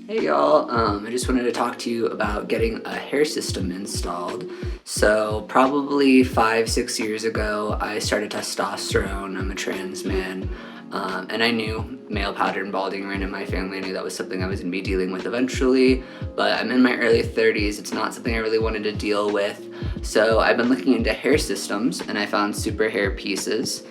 Hey y'all, I just wanted to talk to you about getting a hair system installed. So probably 5-6 years ago, I started testosterone. I'm a trans man, and I knew male pattern balding ran in my family. I knew that was something I was going to be dealing with eventually, but I'm in my early 30s. It's not something I really wanted to deal with. So I've been looking into hair systems, and I found Superhairpieces.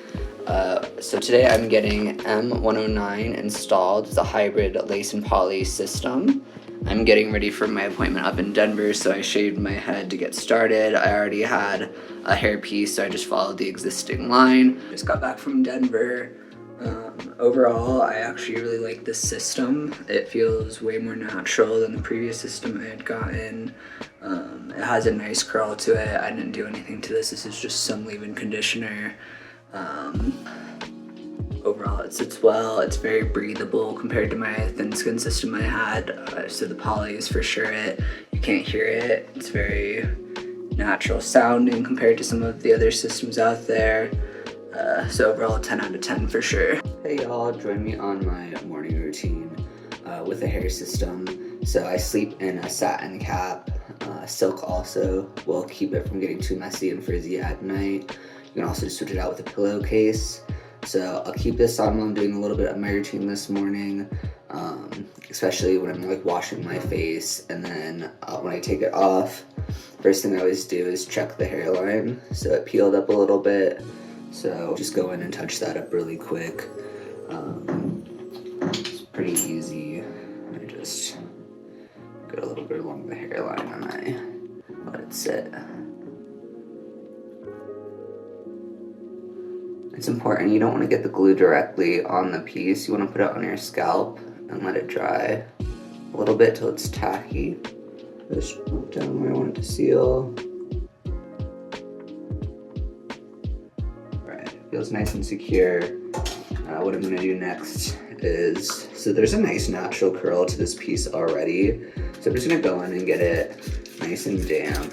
So today I'm getting M109 installed. It's a hybrid lace and poly system. I'm getting ready for my appointment up in Denver, so I shaved my head to get started. I already had a hair piece, so I just followed the existing line. Just got back from Denver. Overall, I actually really like this system. It feels way more natural than the previous system I had gotten. It has a nice curl to it. I didn't do anything to this. This is just some leave-in conditioner. Overall it sits well. It's very breathable compared to my thin skin system I had. So the poly is for sure it. You can't hear it. It's very natural sounding compared to some of the other systems out there. So overall 10 out of 10 for sure. Hey y'all, join me on my morning routine with a hair system. So I sleep in a satin cap. Silk also will keep it from getting too messy and frizzy at night. You can also just switch it out with a pillowcase. So I'll keep this on while I'm doing a little bit of my routine this morning, especially when I'm like washing my face. And then when I take it off, first thing I always do is check the hairline. So it peeled up a little bit. So just go in and touch that up really quick. It's pretty easy. I just go a little bit along the hairline and I let it sit. It's important, you don't want to get the glue directly on the piece. You want to put it on your scalp and let it dry a little bit till it's tacky. Just down where I want it to seal. Alright, feels nice and secure. What I'm going to do next is, so there's a nice natural curl to this piece already. So I'm just going to go in and get it nice and damp.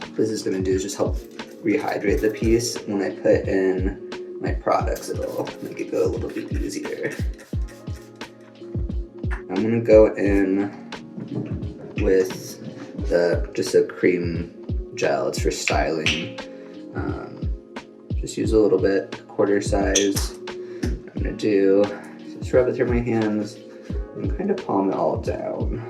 What this is going to do is just help rehydrate the piece. When I put in my products, it'll make it go a little bit easier. I'm gonna go in with just a cream gel. It's for styling. Just use a little bit, quarter size. I'm gonna do, just rub it through my hands and kind of palm it all down.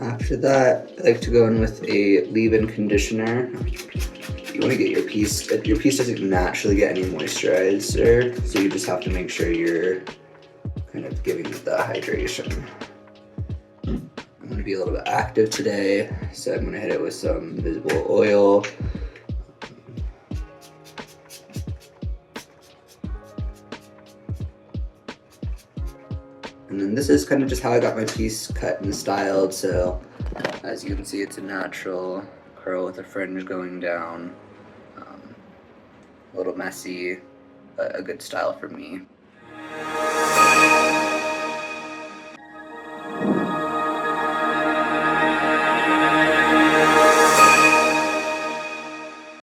After that, I like to go in with a leave-in conditioner. You want to get your piece doesn't naturally get any moisturizer, so you just have to make sure you're kind of giving it the hydration. I'm going to be a little bit active today, so I'm going to hit it with some visible oil. And then this is kind of just how I got my piece cut and styled. So as you can see, it's a natural curl with a fringe going down. A little messy, but a good style for me.